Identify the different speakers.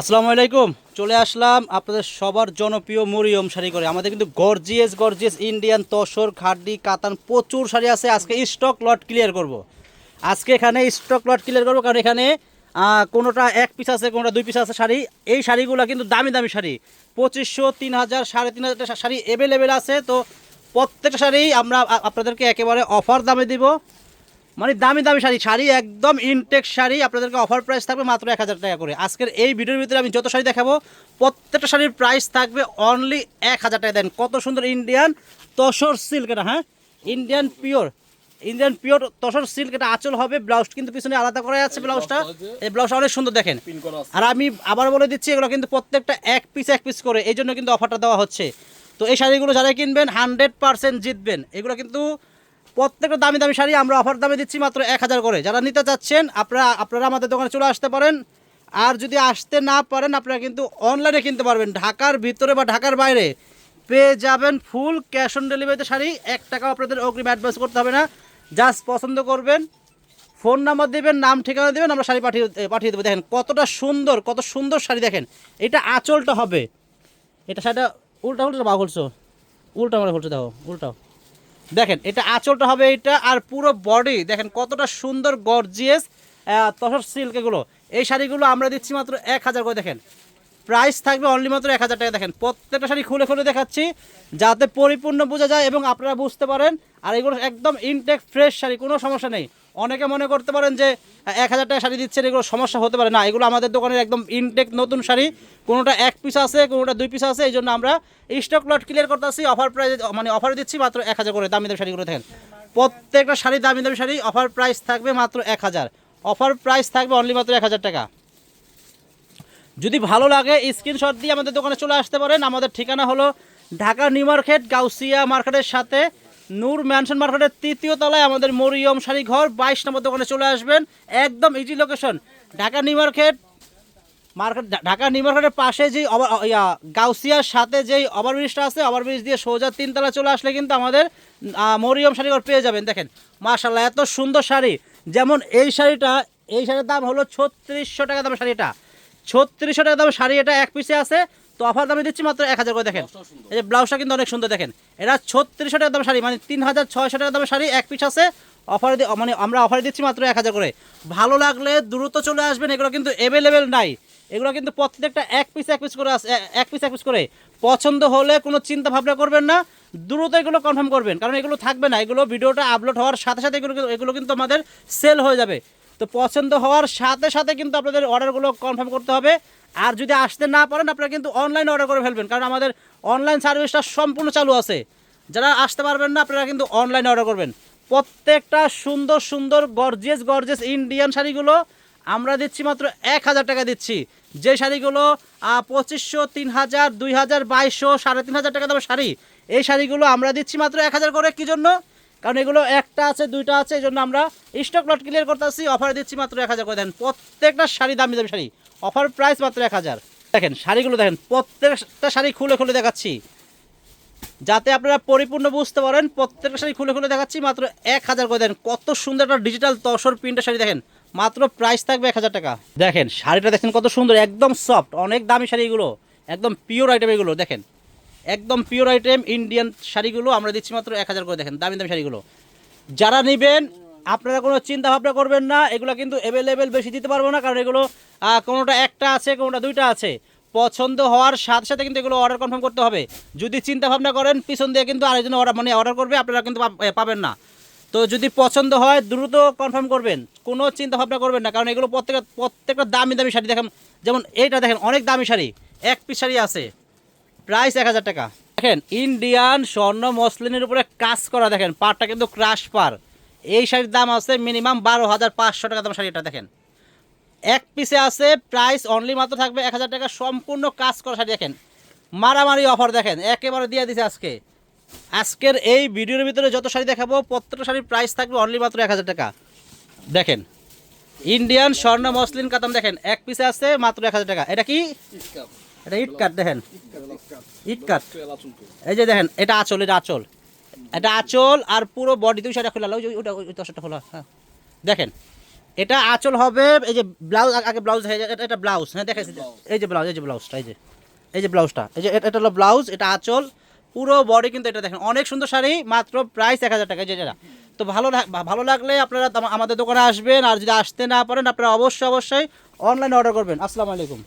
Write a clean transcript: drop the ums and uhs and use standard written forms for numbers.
Speaker 1: আসসালামু আলাইকুম। চলে আসলাম আপনাদের সবার জনপ্রিয় মরিয়ম শাড়ি করে। আমাদের কিন্তু গর্জিয়াস গর্জিয়াস ইন্ডিয়ান তসর খাড্ডি কাতান প্রচুর শাড়ি আছে। আজকে স্টক লট ক্লিয়ার করব। আজকে এখানে স্টক লট ক্লিয়ার করব, কারণ এখানে কোনোটা এক পিস আছে, কোনোটা দুই পিস আছে শাড়ি। এই শাড়িগুলো কিন্তু দামি দামি শাড়ি, 2500, 3000, 3500 টাকা শাড়ি অ্যাভেলেবেল আছে। তো প্রত্যেকটা শাড়ি আমরা আপনাদেরকে একেবারে অফার দামে দিব। মানে দামি দামি শাড়ি শাড়ি একদম ইনটেক শাড়ি আপনাদেরকে অফার প্রাইস থাকবে মাত্র 1000 টাকা করে। আজকের এই ভিডিওর ভিতরে আমি যত শাড়ি দেখাবো প্রত্যেকটা শাড়ির প্রাইস থাকবে অনলি 1000 টাকা। দেন কত সুন্দর ইন্ডিয়ান তসর সিল্ক, এটা হ্যাঁ ইন্ডিয়ান পিওর তসর সিল্ক। এটা আঁচল হবে, ব্লাউজ কিন্তু পিছনে আলাদা করা আছে। ব্লাউজটা এই ব্লাউজটা অনেক সুন্দর দেখেন। আর আমি আবার বলে দিচ্ছি, এগুলো কিন্তু প্রত্যেকটা এক পিস করে, এই জন্য কিন্তু অফারটা দেওয়া হচ্ছে। তো এই শাড়িগুলো যারা কিনবেন 100% জিতবেন। এগুলো কিন্তু প্রত্যেকটা দামি দামি শাড়ি আমরা অফার দামে দিচ্ছি মাত্র 1000 করে। যারা নিতে চাচ্ছেন আপনারা আমাদের দোকানে চলে আসতে পারেন। আর যদি আসতে না পারেন আপনারা কিন্তু অনলাইনে কিনতে পারবেন। ঢাকার ভিতরে বা ঢাকার বাইরে পেয়ে যাবেন ফুল ক্যাশ অন ডেলিভারিতে শাড়ি। 1 টাকাও আপনাদের অগ্রিম অ্যাডভান্স করতে হবে না। জাস্ট পছন্দ করবেন, ফোন নাম্বার দেবেন, নাম ঠিকানা দেবেন, আমরা শাড়ি পাঠিয়ে দেবো। দেখেন কত সুন্দর শাড়ি দেখেন। এটা আঁচলটা হবে, এটা শাড়িটা উল্টা বা খুলছো, উল্টা আমরা খুলছো, দেখো উল্টাও। দেখেন এটা আঁচলটা হবে এইটা, আর পুরো বডি দেখেন কতটা সুন্দর গর্জিয়াস তসর সিল্ক। এগুলো এই শাড়িগুলো আমরা দিচ্ছি মাত্র 1000 করে। দেখেন প্রাইস থাকবে অনলি মাত্র 1000 টাকা। দেখেন প্রত্যেকটা শাড়ি খুলে খুলে দেখাচ্ছি যাতে পরিপূর্ণ বোঝা যায় এবং আপনারা বুঝতে পারেন। আর এগুলো একদম ইনটেক ফ্রেশ শাড়ি, কোনো সমস্যা নেই। অনেকে মনে করতে পারেন যে 1000 টাকা শাড়ি দিচ্ছেন, এগুলো সমস্যা হতে পারে না। এগুলো আমাদের দোকানের একদম ইনটেক নতুন শাড়ি, কোনোটা এক পিস আছে, কোনোটা দুই পিস আছে। এই জন্য আমরা স্টক লট ক্লিয়ার করতেছি অফার প্রাইস, মানে অফারে দিচ্ছি মাত্র 1000 করে। দামি দামি শাড়িগুলো দেখেন প্রত্যেকটা শাড়ি দামি দামি শাড়ি, অফার প্রাইস থাকবে মাত্র 1000। অফার প্রাইস থাকবে অনলি মাত্র 1000 টাকা। যদি ভালো লাগে স্ক্রিনশট দিয়ে আমাদের দোকানে চলে আসতে পারেন। আমাদের ঠিকানা হলো ঢাকা নিউ মার্কেট, গাউসিয়া মার্কেটের সাথে নূর ম্যানশন মার্কেটের 3য় তলায় আমাদের মরিয়ম শাড়ি ঘর, 22 নম্বর দোকানে চলে আসবেন। একদম ইজি লোকেশন, ঢাকা নিউ মার্কেটের পাশে যেই গাউসিয়ার সাথে যেই ওভারব্রিজটা আছে, ওভারব্রিজ দিয়ে সোজা 3 তলা চলে আসলে কিন্তু আমাদের মরিয়ম শাড়ি ঘর পেয়ে যাবেন। দেখেন মাশাআল্লাহ এত সুন্দর শাড়ি। যেমন এই শাড়ির দাম হলো 3600 টাকা দামের শাড়ি। এটা 3600 টাকা দামের শাড়ি, এটা এক পিসে আছে। তো অফার দামে দিচ্ছি মাত্র 1000 করে। দেখেন এই যে ব্লাউজটা কিন্তু অনেক সুন্দর। দেখেন এটা 3600 টাকা দামের শাড়ি, মানে 3600 টাকা দামের শাড়ি এক পিস আছে। অফারে মানে আমরা অফারে দিচ্ছি মাত্র 1000 করে। ভালো লাগলে দ্রুত চলে আসবেন। এগুলো কিন্তু অ্যাভেলেবেল নাই, এগুলো কিন্তু প্রত্যেকটা এক পিস করে আছে, এক পিস করে। পছন্দ হলে কোনো চিন্তা ভাবনা করবেন না, দ্রুত এগুলো কনফার্ম করবেন, কারণ এগুলো থাকবে না। এগুলো ভিডিওটা আপলোড হওয়ার সাথে সাথে এগুলো কিন্তু আমাদের সেল হয়ে যাবে। তো পছন্দ হওয়ার সাথে সাথে কিন্তু আপনাদের অর্ডারগুলো কনফার্ম করতে হবে। আর যদি আসতে না পারেন আপনারা কিন্তু অনলাইনে অর্ডার করে ফেলবেন, কারণ আমাদের অনলাইন সার্ভিসটা সম্পূর্ণ চালু আছে। যারা আসতে পারবেন না আপনারা কিন্তু অনলাইনে অর্ডার করবেন। প্রত্যেকটা সুন্দর সুন্দর গর্জিয়াস ইন্ডিয়ান শাড়িগুলো আমরা দিচ্ছি মাত্র 1000 টাকা দিচ্ছি। যে শাড়িগুলো 2500, 3000, 2000, 2200, 3500 টাকা দামের শাড়ি, এই শাড়িগুলো আমরা দিচ্ছি মাত্র 1000 করে। কী জন্য? কারণ এগুলো একটা আছে, দুইটা আছে, এই জন্য আমরা স্টক লট ক্লিয়ার করতেছি। অফারে দিচ্ছি মাত্র 1000 করে। দেন প্রত্যেকটা শাড়ি দামি দামি শাড়ি, অফার প্রাইস মাত্র 1000। দেখেন শাড়িগুলো দেখেন, প্রত্যেকটা শাড়ি খুলে খুলে দেখাচ্ছি যাতে আপনারা পরিপূর্ণ বুঝতে পারেন। প্রত্যেকটা শাড়ি খুলে খুলে দেখাচ্ছি মাত্র 1000 করে। দেন কত সুন্দর একটা ডিজিটাল তসর প্রিন্টের শাড়ি। দেখেন মাত্র প্রাইস থাকবে 1000 টাকা। দেখেন শাড়িটা দেখেন কত সুন্দর, একদম সফট, অনেক দামি শাড়ি এগুলো, একদম পিওর আইটেম এগুলো। দেখেন একদম পিওর আইটেম ইন্ডিয়ান শাড়িগুলো আমরা দিচ্ছি মাত্র 1000 করে। দেখেন দামি দামি শাড়িগুলো যারা নেবেন আপনারা কোনো চিন্তা ভাবনা করবেন না। এগুলো কিন্তু অ্যাভেলেবেল বেশি দিতে পারবো না, কারণ এগুলো কোনোটা একটা আছে, কোনোটা দুইটা আছে। পছন্দ হওয়ার সাথে সাথে কিন্তু এগুলো অর্ডার কনফার্ম করতে হবে। যদি চিন্তা ভাবনা করেন পিছন দিয়ে কিন্তু আরেকজন অর্ডার করবে, আপনারা কিন্তু পাবেন না। তো যদি পছন্দ হয় দ্রুত কনফার্ম করবেন, কোনো চিন্তা ভাবনা করবেন না, কারণ এগুলো প্রত্যেকটা দামি দামি শাড়ি। দেখেন যেমন এইটা দেখেন অনেক দামি শাড়ি, এক পিস শাড়ি আছে, প্রাইস 1000 টাকা। দেখেন ইন্ডিয়ান স্বর্ণ মসলিনের উপরে কাজ করা, দেখেন পাড়টা কিন্তু ক্রাশ পার। এই শাড়ির দাম আছে মিনিমাম 12500 টাকা দাম শাড়ি। এটা দেখেন এক পিসে আছে, প্রাইস অনলি মাত্র থাকবে 1000 টাকা। সম্পূর্ণ কাজ করা শাড়ি। দেখেন মারামারি অফার দেখেন একেবারে দিয়ে দিছে আজকে। আজকের এই ভিডিওর ভিতরে যত শাড়ি দেখাবো প্রত্যেকটা শাড়ির প্রাইস থাকবে অনলি মাত্র 1000 টাকা। দেখেন ইন্ডিয়ান স্বর্ণ মসলিন কাতান, দেখেন এক পিসে আছে মাত্র 1000 টাকা। এটা কি? এটা ইট কাট। দেখেন ইট কাট, এই যে দেখেন এটা আঁচল, এটা আঁচল আর পুরো বডি। তুই শাড়ি খোলা ওটা খোলা। হ্যাঁ দেখেন এটা আঁচল হবে, এই যে ব্লাউজ আগে ব্লাউজ, এটা ব্লাউজ, হ্যাঁ দেখাচ্ছি, এই যে ব্লাউজ, এই যে ব্লাউজটা, এই যে ব্লাউজটা, এই যে এটা হলো ব্লাউজ, এটা আঁচল, পুরো বডি কিন্তু এটা দেখেন অনেক সুন্দর শাড়ি, মাত্র প্রাইস 1000 টাকা যেটা। তো ভালো লাগলে আপনারা আমাদের দোকানে আসবেন, আর যদি আসতে না পারেন আপনারা অবশ্যই অনলাইনে অর্ডার করবেন। আসসালামু আলাইকুম।